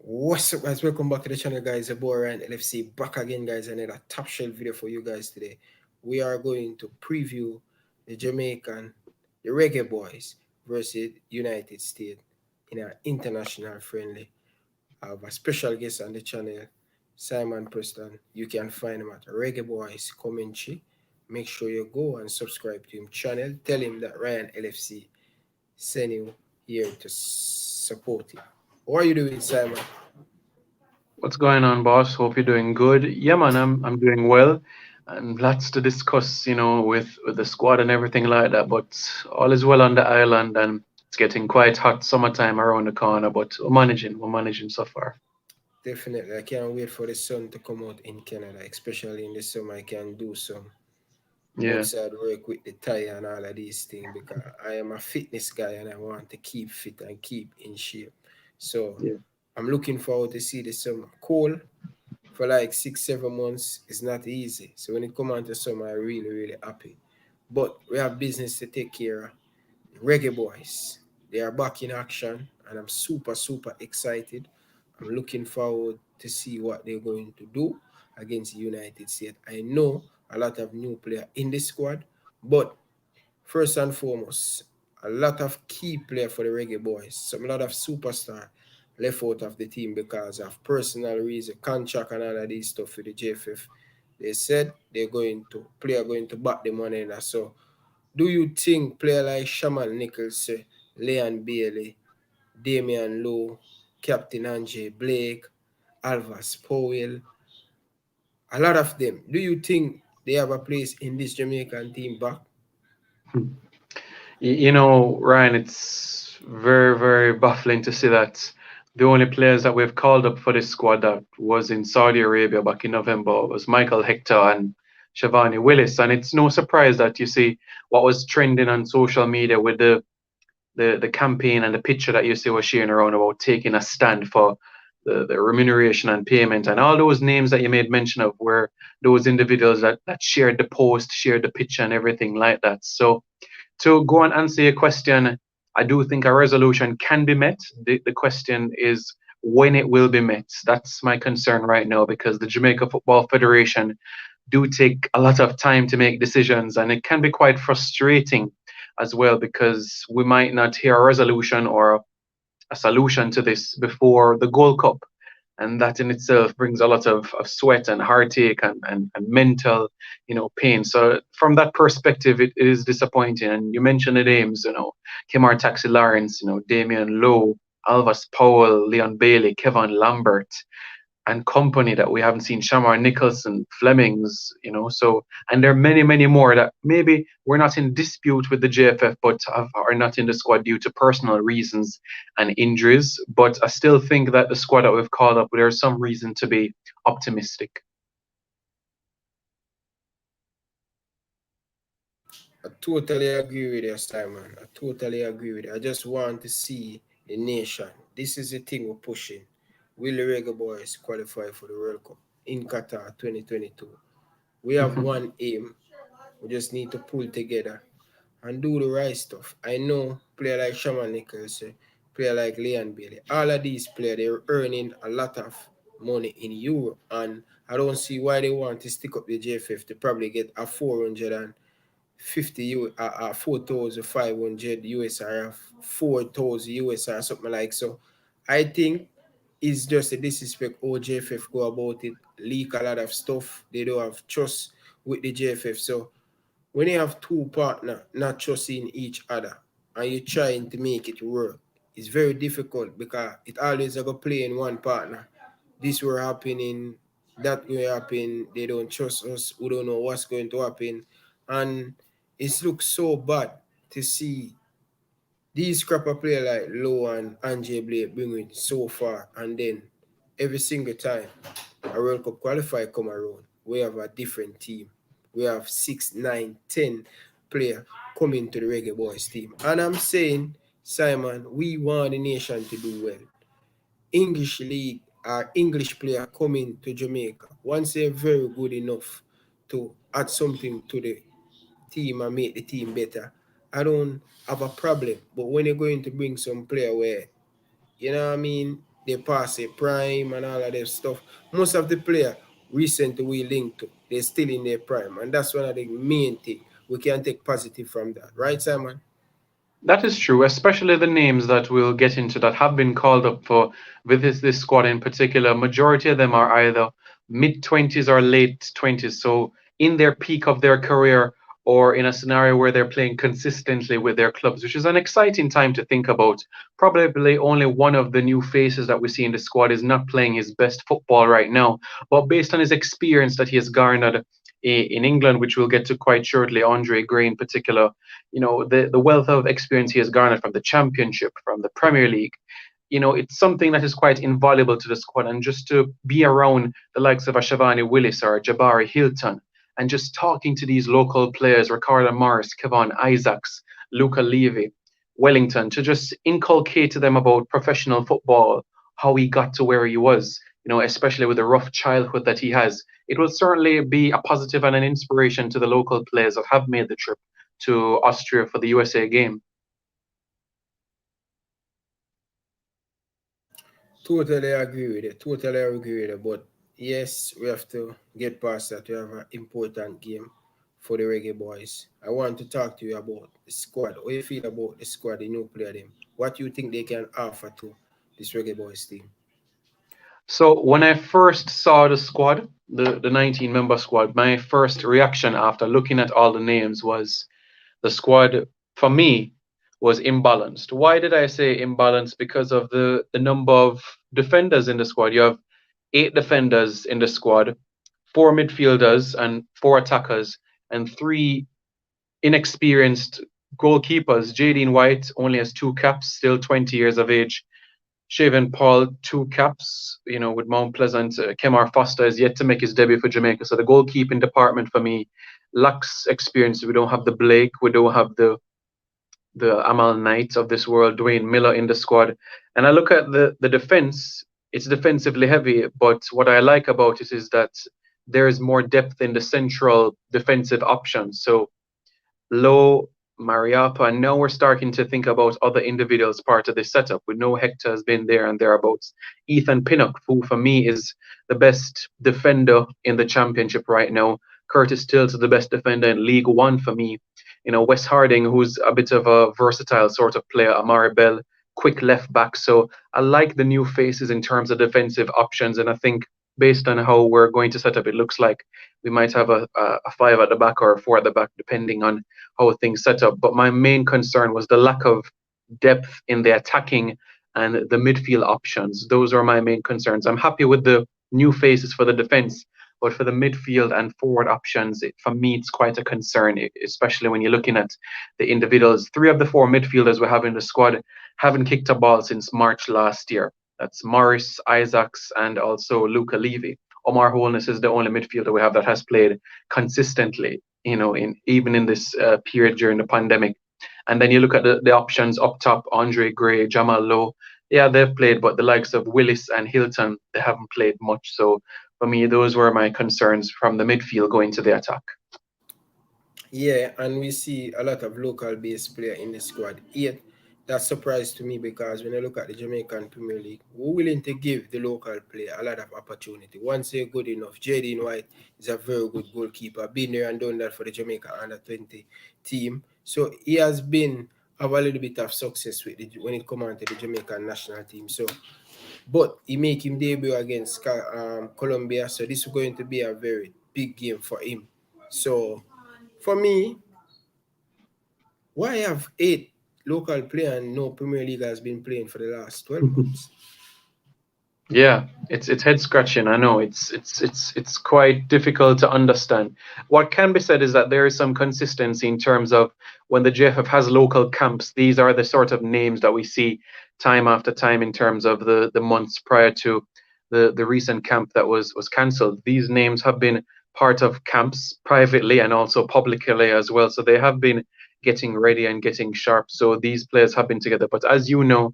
What's up, guys? Welcome back to the channel, guys. The boy Ryan LFC back again, guys. Another top shelf video for you guys today. We are going to preview the the Reggae Boys versus United States in an international friendly. I have a special guest on the channel, Simon Preston. You can find him at Reggae Boys commentary. Make sure you go and subscribe to him channel. Tell him that Ryan LFC sent you here to support him. What are you doing, Simon? What's going on, boss? Hope you're doing good. Yeah, man, I'm doing well, and lots to discuss, with the squad and everything like that. But all is well on the island, and it's getting quite hot summertime around the corner. But we're managing so far. Definitely, I can't wait for the sun to come out in Canada, especially in the summer. I can do some Yeah, outside work with the tire and all of these things because I am a fitness guy and I want to keep fit and keep in shape. So yeah. I'm looking forward to see the summer. Cold for like 6, 7 months is not easy. So when it comes on to summer, I'm really, really happy. But we have business to take care of. Reggae Boys, they are back in action, and I'm super, super excited. I'm looking forward to see what they're going to do against the United States. I know a lot of new players in the squad, but first and foremost, a lot of key players for the Reggae Boys, a lot of superstar left out of the team because of personal reason, contract and all of these stuff with the JFF. They said player going to back the money in that. So do you think player like Shaman Nichols, Leon Bailey, Damian Lowe, Captain Andre Blake, Alvas Powell, a lot of them, do you think they have a place in this Jamaican team back? Hmm. Ryan, it's very, very baffling to see that the only players that we've called up for this squad that was in Saudi Arabia back in November was Michael Hector and Shavani Willis, and it's no surprise that you see what was trending on social media with the campaign and the picture that you see was sharing around about taking a stand for the remuneration and payment, and all those names that you made mention of were those individuals that shared the post, shared the picture and everything like that. So to go and answer your question, I do think a resolution can be met. The question is when it will be met. That's my concern right now because the Jamaica Football Federation do take a lot of time to make decisions, and it can be quite frustrating as well because we might not hear a resolution or a solution to this before the Gold Cup. And that in itself brings a lot of sweat and heartache and mental, pain. So from that perspective, it is disappointing. And you mentioned the names, Kemar Taxi Lawrence, Damian Lowe, Alvas Powell, Leon Bailey, Kevin Lambert, and company that we haven't seen, Shamar Nicholson, Flemings, so, and there are many, many more that maybe we're not in dispute with the JFF, but are not in the squad due to personal reasons and injuries. But I still think that the squad that we've called up, there's some reason to be optimistic. I totally agree with you, Simon. I totally agree with you. I just want to see the nation. This is the thing we're pushing. Will the Reggae Boys qualify for the World Cup in Qatar 2022? We have Mhm. one aim. We just need to pull together and do the right stuff. I know player like Shaman Nichols, player like Leon Bailey, all of these players, they're earning a lot of money in Europe. And I don't see why they want to stick up the JFF to probably get a 4,500 US or 4,000 US or something like so. I think it's just a disrespect how JFF go about it, leak a lot of stuff. They don't have trust with the JFF. So when you have two partners not trusting each other and you're trying to make it work, it's very difficult because it always go play in one partner. This will happen, that will happen. They don't trust us. We don't know what's going to happen, and it looks so bad to see these scrapper player like Low and Andre Blake bring it so far, and then every single time a World Cup qualifier come around, we have a different team. We have 6, 9, 10 player coming to the Reggae Boys team. And I'm saying, Simon, we want the nation to do well. English league or English player coming to Jamaica, once they're very good enough to add something to the team and make the team better, I don't have a problem. But when you're going to bring some player where, you know what I mean, they pass a prime and all of their stuff. Most of the player recently we linked to, they're still in their prime, and that's one of the main thing we can take positive from that, right, Simon? That is true, especially the names that we'll get into that have been called up for with this squad in particular. Majority of them are either mid 20s or late 20s, so in their peak of their career or in a scenario where they're playing consistently with their clubs, which is an exciting time to think about. Probably only one of the new faces that we see in the squad is not playing his best football right now, but based on his experience that he has garnered in England, which we'll get to quite shortly, Andre Gray in particular, the wealth of experience he has garnered from the championship, from the Premier League, it's something that is quite invaluable to the squad. And just to be around the likes of a Shavani Willis or Jabari Hilton and just talking to these local players, Ricardo Morris, Kevon Isaacs, Luca Levy, Wellington, to just inculcate to them about professional football, how he got to where he was, especially with the rough childhood that he has. It will certainly be a positive and an inspiration to the local players that have made the trip to Austria for the USA game. Totally agree with it. Totally agree with it. But yes, we have to get past that. We have an important game for the Reggae Boys. I want to talk to you about the squad. How you feel about the squad, the new player them? What you think they can offer to this Reggae Boys team? So when I first saw the squad, the 19-member squad, my first reaction after looking at all the names was the squad for me was imbalanced. Why did I say imbalanced? Because of the number of defenders in the squad. You have 8 defenders in the squad, 4 midfielders and 4 attackers, and 3 inexperienced goalkeepers. Jadine White only has 2 caps, still 20 years of age. Shaven Paul, 2 caps, with Mount Pleasant. Kemar Foster is yet to make his debut for Jamaica. So the goalkeeping department for me lacks experience. We don't have the Blake, we don't have the Amal Knight of this world, Dwayne Miller in the squad. And I look at the defense, it's defensively heavy, but what I like about it is that there is more depth in the central defensive options. So Low, Mariapa, and now we're starting to think about other individuals part of this setup. We know Hector has been there and thereabouts. Ethan Pinnock, who for me is the best defender in the championship right now. Curtis Stills is the best defender in League One for me. Wes Harding, who's a bit of a versatile sort of player. Amari Bell, quick left back. So I like the new faces in terms of defensive options, and I think based on how we're going to set up, it looks like we might have a 5 at the back or a 4 at the back, depending on how things set up. But my main concern was the lack of depth in the attacking and the midfield options. Those are my main concerns. I'm happy with the new faces for the defense, but for the midfield and forward options, for me, it's quite a concern, especially when you're looking at the individuals. 3 of the 4 midfielders we have in the squad haven't kicked a ball since March last year. That's Morris, Isaacs, and also Luca Levy. Omar Holness is the only midfielder we have that has played consistently, even in this period during the pandemic. And then you look at the options up top: Andre Gray, Jamal Lowe. Yeah, they've played, but the likes of Willis and Hilton, they haven't played much. So for me, those were my concerns from the midfield going to the attack. Yeah, and we see a lot of local based player in the squad. Yet that surprised to me because when I look at the Jamaican Premier League, we're willing to give the local player a lot of opportunity. Once they're good enough, Jadine White is a very good goalkeeper. Been there and done that for the Jamaica under 20 team. So he has been have a little bit of success with when it comes on to the Jamaican national team. So but he make him debut against Colombia. So this is going to be a very big game for him. So for me, why have 8 local players and no Premier League has been playing for the last 12 months? Yeah, it's head scratching. I know it's quite difficult to understand. What can be said is that there is some consistency in terms of when the JFF has local camps. These are the sort of names that we see time after time in terms of the months prior to the recent camp that was cancelled. These names have been part of camps privately and also publicly as well. So they have been getting ready and getting sharp. So these players have been together. But as you know,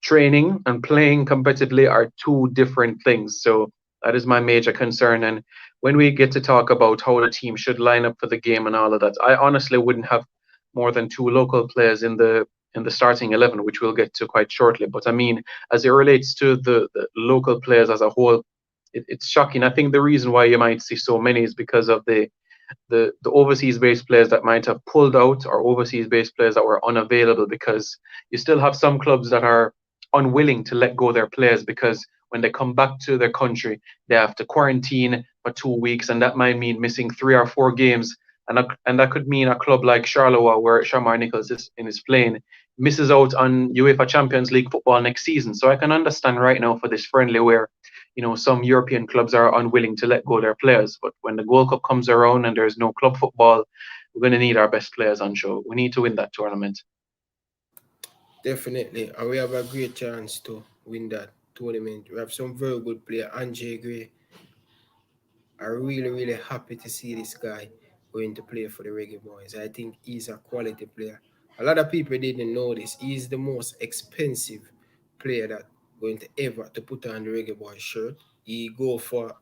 training and playing competitively are 2 different things. So that is my major concern. And when we get to talk about how the team should line up for the game and all of that, I honestly wouldn't have more than 2 local players in the in the starting 11, which we'll get to quite shortly. But I mean, as it relates to the local players as a whole, it's shocking. I think the reason why you might see so many is because of the overseas based players that might have pulled out, or overseas based players that were unavailable, because you still have some clubs that are unwilling to let go their players, because when they come back to their country they have to quarantine for 2 weeks, and that might mean missing 3 or 4 games, and that could mean a club like Charleroi, where Shamar Nichols is playing, misses out on UEFA Champions League football next season. So I can understand right now for this friendly where some European clubs are unwilling to let go their players. But when the Gold Cup comes around and there's no club football, we're going to need our best players on show. We need to win that tournament. Definitely, and we have a great chance to win that tournament. We have some very good player. Andre Gray, I'm really, really happy to see this guy going to play for the Reggae Boys. I think he's a quality player. A lot of people didn't know this. He's the most expensive player that going to ever to put on the Reggae Boys shirt. He go for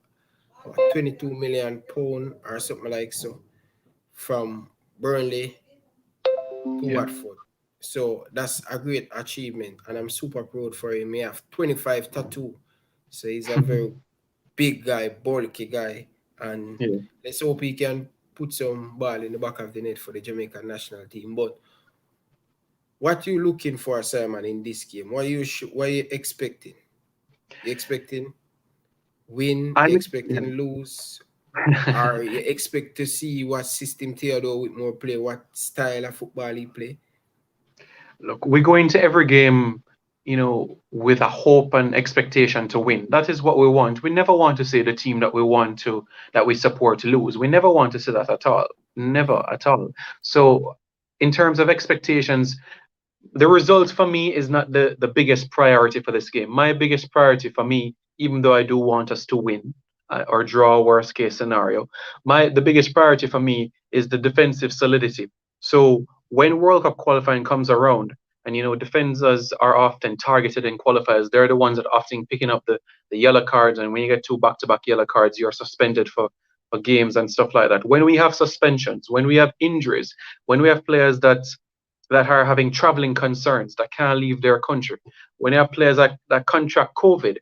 22 million pound or something like so from Burnley to Yeah. Watford. So that's a great achievement, and I'm super proud for him. He have 25 tattoo, so he's a very big guy, bulky guy, and Yeah. let's hope he can put some ball in the back of the net for the Jamaican national team. But what you looking for, Simon, in this game? What you expecting? You expecting win? You Yeah. expecting lose? Or you expect to see what system Theodore Whitmore play, what style of football he play? Look, we go into every game, with a hope and expectation to win. That is what we want. We never want to see the team that we support lose. We never want to see that at all. Never at all. So, in terms of expectations, the result for me is not the biggest priority for this game. My biggest priority for me, even though I do want us to win, or draw worst case scenario, the biggest priority for me is the defensive solidity. So when World Cup qualifying comes around, and defenders are often targeted in qualifiers, they're the ones that often picking up the yellow cards, and when you get two back-to-back yellow cards, you're suspended for games and stuff like that. When we have suspensions, when we have injuries, when we have players that are having traveling concerns, that can't leave their country, when you have players that contract COVID,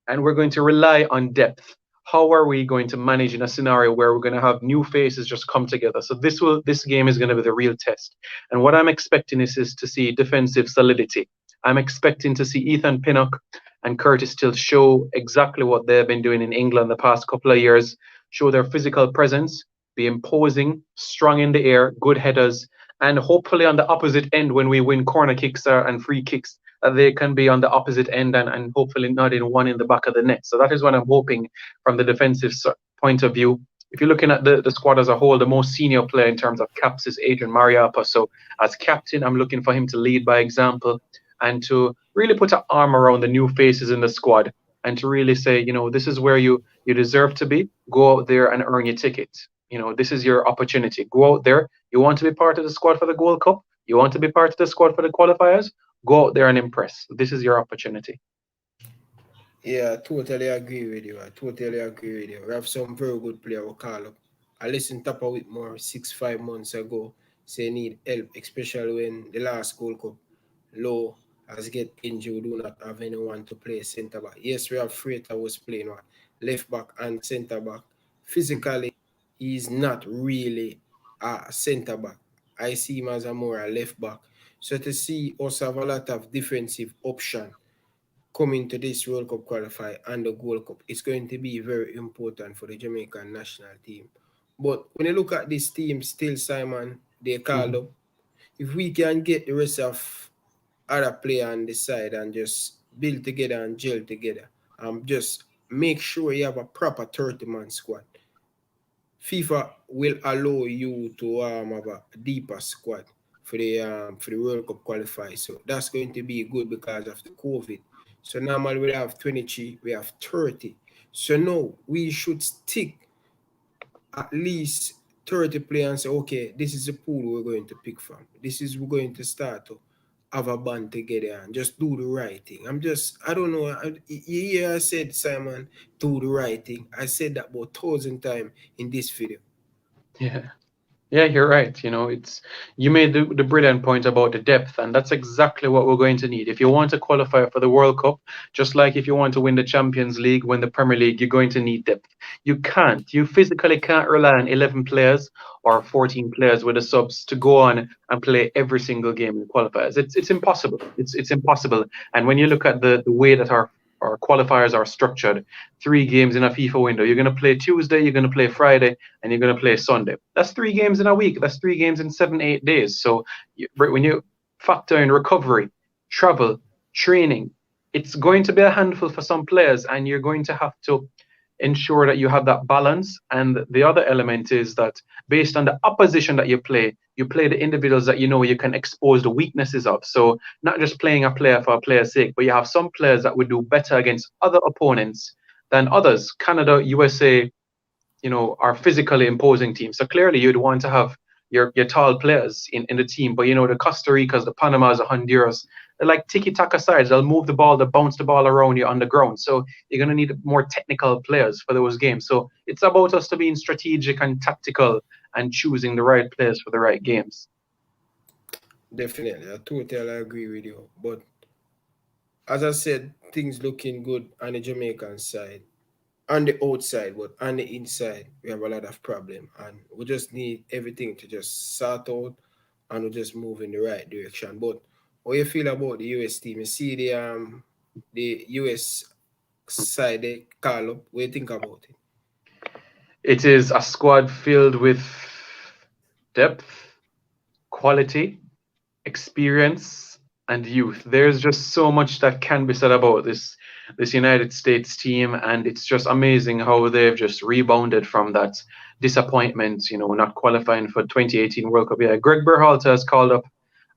and we're going to rely on depth, how are we going to manage in a scenario where we're going to have new faces just come together? So this game is going to be the real test. And what I'm expecting is to see defensive solidity. I'm expecting to see Ethan Pinnock and Curtis Still show exactly what they've been doing in England the past couple of years, show their physical presence, be imposing, strong in the air, good headers, and hopefully on the opposite end when we win corner kicks and free kicks, that they can be on the opposite end, and hopefully not in one in the back of the net. So that is what I'm hoping from the defensive point of view. If you're looking at the squad as a whole, the most senior player in terms of caps is Adrian Mariappa. So as captain, I'm looking for him to lead by example, and to really put an arm around the new faces in the squad, and to really say, this is where you deserve to be. Go out there and earn your ticket. This is your opportunity. Go out there. You want to be part of the squad for the Gold Cup? You want to be part of the squad for the qualifiers? Go out there and impress. This is your opportunity. Yeah, I totally agree with you. I totally agree with you. We have some very good player we call up. I listened to Tapa Whitmore 6 5 months ago. Say need help, especially when the last Gold Cup low as get injured. We do not have anyone to play centre back. Yes, we have Freighter was playing what left back and centre back. Physically, he's not really a centre back. I see him as a more a left back. So to see us have a lot of defensive option coming to this World Cup qualify and the Gold Cup, it's going to be very important for the Jamaican national team. But when you look at this team, still Simon, they called Mhm. up. If we can get the rest of other player on the side and just build together and gel together, just make sure you have a proper 30-man squad. FIFA will allow you to have a deeper squad for the World Cup qualify. So that's going to be good because of the COVID. So normally we have 23, we have 30. So now we should stick at least 30 players and say, okay, this is the pool we're going to pick from. This is we're going to start to have a band together and just do the right thing. I don't know. I said, Simon, do the right thing. I said that about 1,000 times in this video. Yeah. Yeah, you're right. You made the brilliant point about the depth, and that's exactly what we're going to need. If you want to qualify for the World Cup, just like if you want to win the Champions League, win the Premier League, you're going to need depth. You physically can't rely on 11 players or 14 players with the subs to go on and play every single game in qualifiers. It's impossible. It's impossible. And when you look at the way that our qualifiers are structured, 3 games in a FIFA window, you're going to play Tuesday, you're going to play Friday, and you're going to play Sunday. That's 3 games in a week. That's 3 games in 7, 8 days. So when you factor in recovery, travel, training, it's going to be a handful for some players, and you're going to have to ensure that you have that balance. And the other element is that based on the opposition that you play the individuals that you know you can expose the weaknesses of. So not just playing a player for a player's sake, but you have some players that would do better against other opponents than others. Canada, USA, are physically imposing teams. So clearly you'd want to have your tall players in the team. But the Costa Ricas, the Panamas, the Honduras, they're like tiki-taka sides. They'll move the ball, they'll bounce the ball around you on the ground. So you're going to need more technical players for those games. So it's about us to being strategic and tactical and choosing the right players for the right games. Definitely, I totally agree with you. But as I said, things looking good on the Jamaican side, on the outside, but on the inside, we have a lot of problem, and we just need everything to just sort out, and we just move in the right direction. But what you feel about the US team? You see the US side they call up. What do you think about it? It is a squad filled with depth, quality, experience, and youth. There's just so much that can be said about this United States team, and it's just amazing how they've just rebounded from that disappointment, not qualifying for 2018 World Cup. Yeah, Greg Berhalter has called up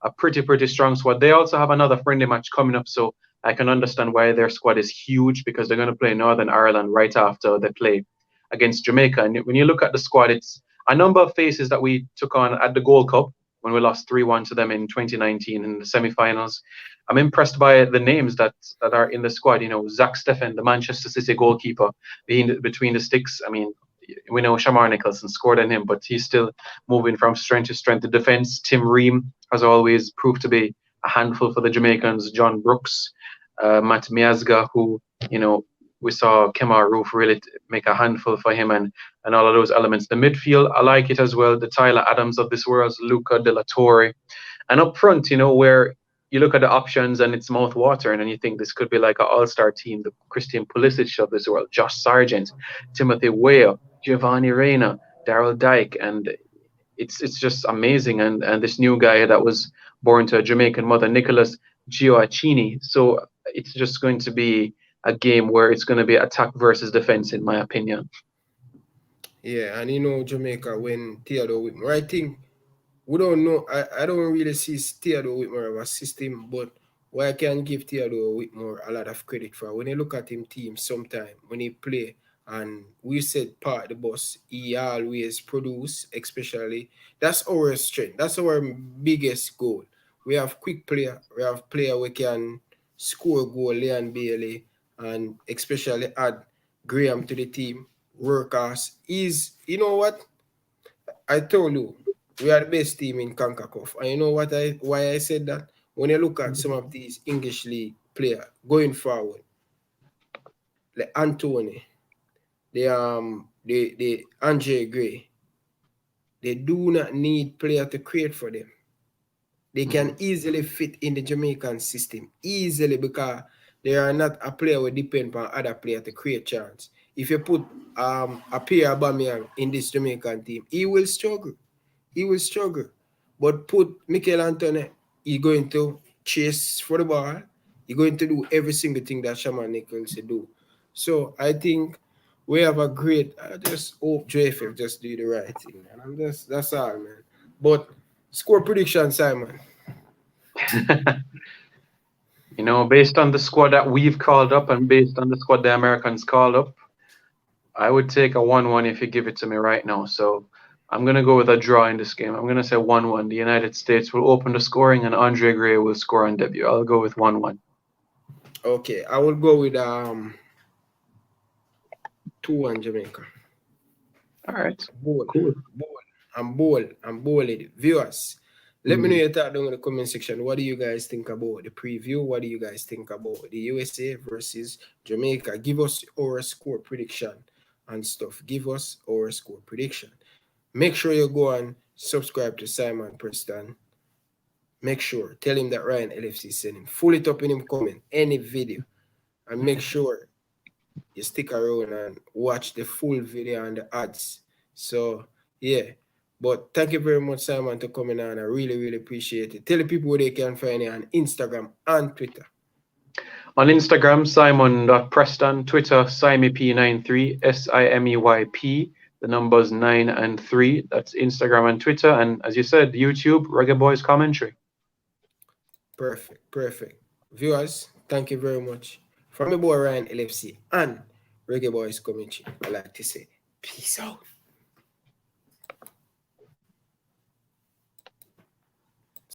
a pretty strong squad. They also have another friendly match coming up, so I can understand why their squad is huge because they're going to play Northern Ireland right after they play against Jamaica. And when you look at the squad, it's a number of faces that we took on at the Gold Cup when we lost 3-1 to them in 2019 in the semi-finals. I'm impressed by the names that are in the squad. Zach Steffen, the Manchester City goalkeeper, between the sticks. I mean, we know Shamar Nicholson scored on him, but he's still moving from strength to strength. The defense, Tim Ream has always proved to be a handful for the Jamaicans. John Brooks, Matt Miazga, who you know we saw Kemar Roof really make a handful for him, and all of those elements. The midfield, I like it as well. The Tyler Adams of this world, Luca De La Torre, and up front, where you look at the options and it's mouth watering, and you think this could be like an all-star team. The Christian Pulisic of this world, Josh Sargent, Timothy Weah, Giovanni Reina, Daryl Dyke, and it's just amazing. And this new guy that was born to a Jamaican mother, Nicholas Gioacchini. So it's just going to be a game where it's going to be attack versus defense, in my opinion. Yeah, and Jamaica when Theodore Whitmore, I think we don't know. I don't really see Theodore Whitmore of a system, but what I can give Theodore Whitmore a lot of credit for when you look at him team sometime when he play and we said part the bus, he always produce, especially that's our strength. That's our biggest goal. We have quick player, we have player we can score goal, Leon Bailey, and especially add Graham to the team. Workers is what? I told you, we are the best team in CONCACAF. And you know why I said that? When you look at some of these English league players going forward, like Anthony, the Andre Gray, they do not need player to create for them. They Mhm. can easily fit in the Jamaican system easily because they are not a player who depend on other player to create chance. If you put a Pierre Aubameyang in this Jamaican team, he will struggle. He will struggle. But put Mikel Antony, he's going to chase for the ball. He's going to do every single thing that Shaman Nichols do. So I think we have a great. I just hope JFF just do the right thing, and that's all, man. But score prediction, Simon. Based on the squad that we've called up and based on the squad the Americans called up, I would take a 1-1 if you give it to me right now. So I'm going to go with a draw in this game. I'm going to say 1-1. The United States will open the scoring and Andre Gray will score on debut. I'll go with 1-1. Okay, I will go with 2-1 Jamaica. All right. Bold, Cool. bold. I'm bold. Viewers, let me know Mm. your thought down in the comment section. What do you guys think about the preview? What do you guys think about the USA versus Jamaica? Give us our score prediction and stuff. Give us our score prediction. Make sure you go and subscribe to Simon Preston. Make sure, tell him that Ryan LFC sent him. Full it up in him comment, any video. And make sure you stick around and watch the full video and the ads. So yeah. But thank you very much, Simon, to coming on. I really, really appreciate it. Tell the people where they can find you on Instagram and Twitter. On Instagram, Simon.Preston. Twitter, SimeyP93, SIMEYP. The numbers 9 and 3. That's Instagram and Twitter. And as you said, YouTube, Reggae Boyz commentary. Perfect. Viewers, thank you very much. From my boy Ryan LFC and Reggae Boyz commentary, I like to say, peace out.